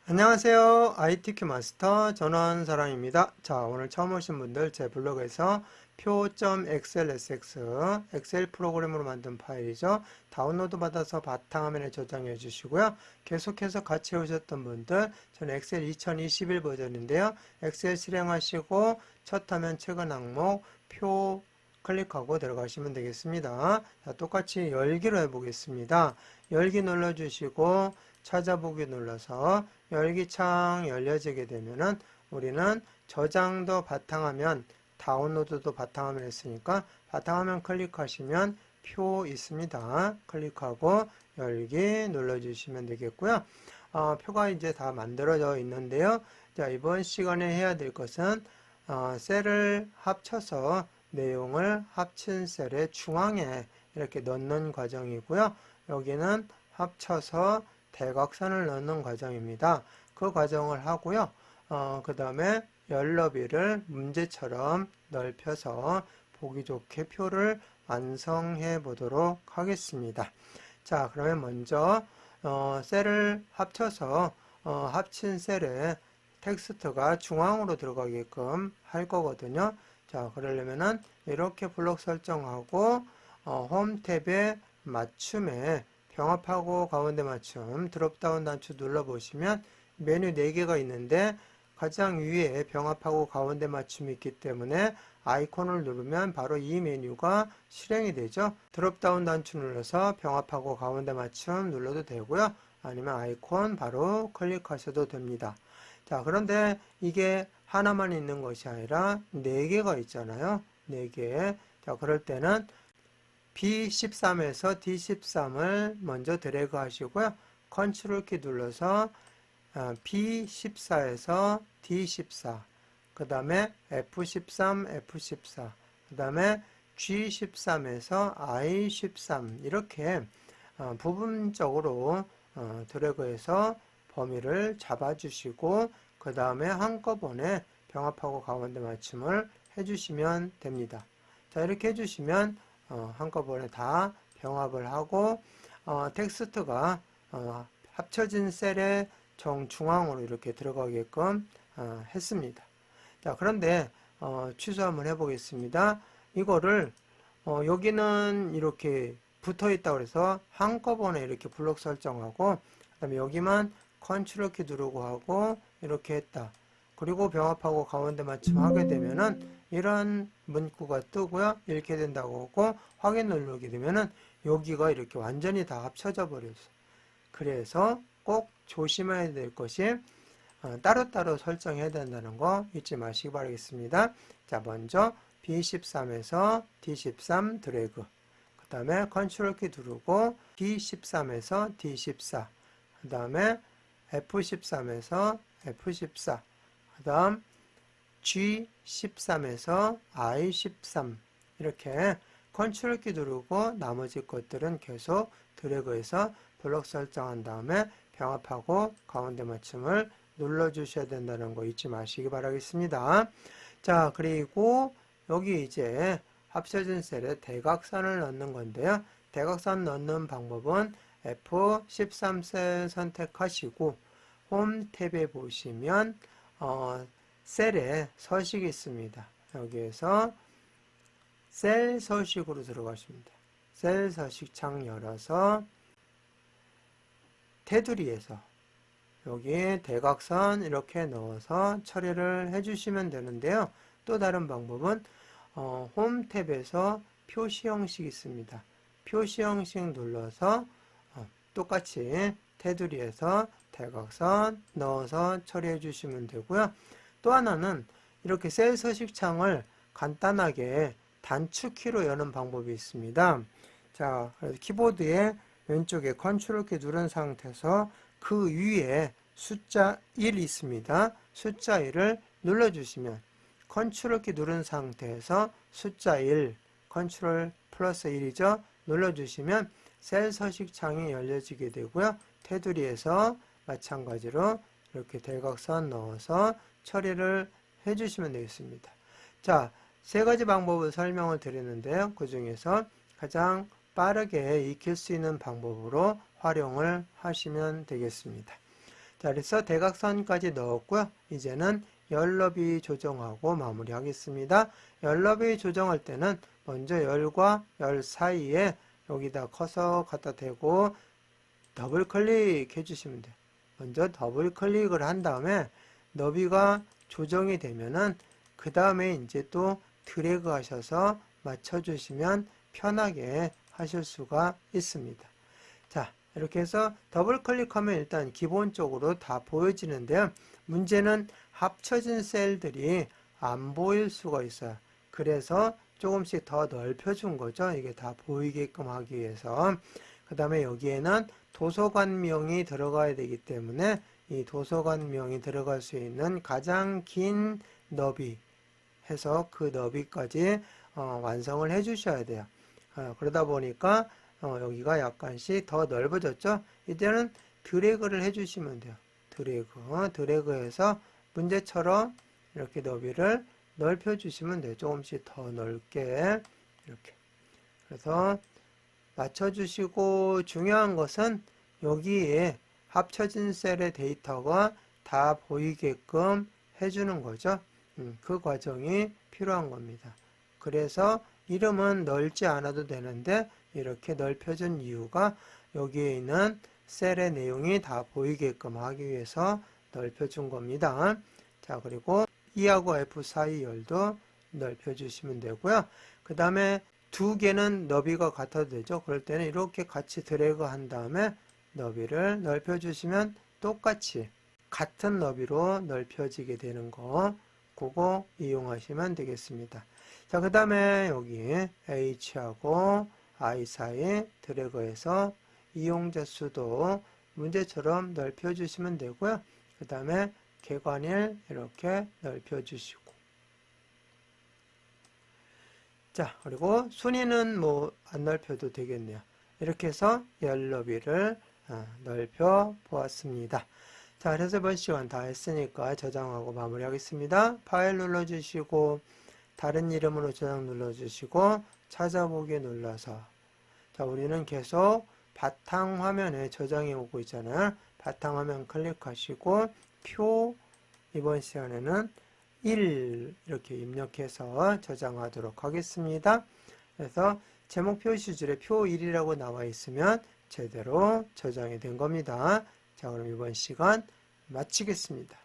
안녕하세요. ITQ 마스터 전원사랑입니다. 자, 오늘 처음 오신 분들 제 블로그에서 표.xlsx 엑셀 프로그램으로 만든 파일이죠. 다운로드 받아서 바탕화면에 저장해 주시고요. 계속해서 같이 오셨던 분들 저는 엑셀 2021 버전인데요. 엑셀 실행하시고 첫 화면 최근 항목 표 클릭하고 들어가시면 되겠습니다. 자, 똑같이 열기로 해보겠습니다. 열기 눌러주시고 찾아보기 눌러서 열기창 열려지게 되면은 우리는 저장도 바탕화면, 다운로드도 바탕화면 했으니까 바탕화면 클릭하시면 표 있습니다. 클릭하고 열기 눌러주시면 되겠고요. 표가 이제 다 만들어져 있는데요. 자, 이번 시간에 해야 될 것은 셀을 합쳐서 내용을 합친 셀의 중앙에 이렇게 넣는 과정이고요. 여기는 합쳐서 대각선을 넣는 과정입니다. 그 과정을 하고요. 그 다음에 열너비를 문제처럼 넓혀서 보기 좋게 표를 완성해 보도록 하겠습니다. 자, 그러면 먼저 셀을 합쳐서 합친 셀에 텍스트가 중앙으로 들어가게끔 할 거거든요. 자, 그러려면은 이렇게 블록 설정하고 홈 탭에 맞춤에 병합하고 가운데 맞춤 드롭다운 단추 눌러보시면 메뉴 4개가 있는데 가장 위에 병합하고 가운데 맞춤이 있기 때문에 아이콘을 누르면 바로 이 메뉴가 실행이 되죠. 드롭다운 단추 눌러서 병합하고 가운데 맞춤 눌러도 되고요. 아니면 아이콘 바로 클릭하셔도 됩니다. 자, 그런데 이게 하나만 있는 것이 아니라 4개가 있잖아요. 4개. 자, 그럴 때는 B13에서 D13을 먼저 드래그 하시고요. 컨트롤 키 눌러서 B14에서 D14, 그 다음에 F13, F14, 그 다음에 G13에서 I13 이렇게 부분적으로 드래그해서 범위를 잡아주시고 그 다음에 한꺼번에 병합하고 가운데 맞춤을 해주시면 됩니다. 자, 이렇게 해주시면 한꺼번에 다 병합을 하고 텍스트가 합쳐진 셀의 정중앙으로 이렇게 들어가게끔 했습니다. 자, 그런데 취소 한번 해보겠습니다. 이거를 여기는 이렇게 붙어 있다고 해서 한꺼번에 이렇게 블록 설정하고 그 다음에 여기만 컨트롤 키 누르고 하고 이렇게 했다. 그리고 병합하고 가운데 맞춤 하게 되면은 이런 문구가 뜨고요. 이렇게 된다고 하고 확인 누르게 되면은 여기가 이렇게 완전히 다 합쳐져 버렸어요. 그래서 꼭 조심해야 될 것이 따로따로 설정해야 된다는 거 잊지 마시기 바라겠습니다. 자, 먼저 B13에서 D13 드래그, 그 다음에 컨트롤 키 누르고 B13에서 D14, 그 다음에 F13에서 F14, 그 다음 G13에서 I13 이렇게 컨트롤 키 누르고 나머지 것들은 계속 드래그해서 블록 설정한 다음에 병합하고 가운데 맞춤을 눌러주셔야 된다는 거 잊지 마시기 바라겠습니다. 자, 그리고 여기 이제 합쳐진 셀에 대각선을 넣는 건데요. 대각선 넣는 방법은 F13셀 선택하시고 홈 탭에 보시면 셀에 서식이 있습니다. 여기에서 셀 서식으로 들어가십니다. 셀 서식 창 열어서 테두리에서 여기 대각선 이렇게 넣어서 처리를 해주시면 되는데요. 또 다른 방법은 홈 탭에서 표시 형식 있습니다. 표시 형식 눌러서 똑같이 테두리에서 대각선 넣어서 처리해 주시면 되고요. 또 하나는 이렇게 셀 서식 창을 간단하게 단축키로 여는 방법이 있습니다. 자, 그래서 키보드에 왼쪽에 컨트롤 키 누른 상태에서 그 위에 숫자 1이 있습니다. 숫자 1을 눌러주시면 컨트롤 키 누른 상태에서 숫자 1, 컨트롤 플러스 1이죠. 눌러주시면 셀 서식 창이 열려지게 되고요. 테두리에서 마찬가지로 이렇게 대각선 넣어서 처리를 해주시면 되겠습니다. 자, 세 가지 방법을 설명을 드리는데요. 그 중에서 가장 빠르게 익힐 수 있는 방법으로 활용을 하시면 되겠습니다. 자, 그래서 대각선까지 넣었고요. 이제는 열 너비 조정하고 마무리하겠습니다. 열 너비 조정할 때는 먼저 열과 열 사이에 여기다 커서 갖다 대고 더블 클릭해 주시면 돼요. 먼저 더블 클릭을 한 다음에 너비가 조정이 되면은 그 다음에 이제 또 드래그 하셔서 맞춰주시면 편하게 하실 수가 있습니다. 자, 이렇게 해서 더블 클릭하면 일단 기본적으로 다 보여지는데요. 문제는 합쳐진 셀들이 안 보일 수가 있어요. 그래서 조금씩 더 넓혀준 거죠. 이게 다 보이게끔 하기 위해서. 그 다음에 여기에는 도서관명이 들어가야 되기 때문에 이 도서관명이 들어갈 수 있는 가장 긴 너비 해서 그 너비까지 완성을 해 주셔야 돼요. 그러다 보니까 여기가 약간씩 더 넓어졌죠. 이제는 드래그를 해 주시면 돼요. 드래그해서 문제처럼 이렇게 너비를 넓혀 주시면 돼요. 조금씩 더 넓게 이렇게. 그래서 맞춰 주시고 중요한 것은 여기에 합쳐진 셀의 데이터가 다 보이게끔 해주는 거죠. 그 과정이 필요한 겁니다. 그래서 이름은 넓지 않아도 되는데 이렇게 넓혀준 이유가 여기에 있는 셀의 내용이 다 보이게끔 하기 위해서 넓혀준 겁니다. 자, 그리고 E하고 F 사이 열도 넓혀주시면 되고요. 그 다음에 두 개는 너비가 같아도 되죠. 그럴 때는 이렇게 같이 드래그 한 다음에 너비를 넓혀주시면 똑같이 같은 너비로 넓혀지게 되는 거, 그거 이용하시면 되겠습니다. 자, 그 다음에 여기 H하고 I 사이 드래그해서 이용자 수도 문제처럼 넓혀주시면 되고요. 그 다음에 개관일 이렇게 넓혀주시고. 자, 그리고 순위는 뭐 안 넓혀도 되겠네요. 이렇게 해서 열 너비를 넓혀 보았습니다. 자, 그래서 이번 시간 다 했으니까 저장하고 마무리하겠습니다. 파일 눌러주시고 다른 이름으로 저장 눌러주시고 찾아보기 눌러서 자, 우리는 계속 바탕화면에 저장해 오고 있잖아요. 바탕화면 클릭하시고 표 이번 시간에는 1 이렇게 입력해서 저장하도록 하겠습니다. 그래서 제목 표시줄에 표 1이라고 나와 있으면 제대로 저장이 된 겁니다. 자, 그럼 이번 시간 마치겠습니다.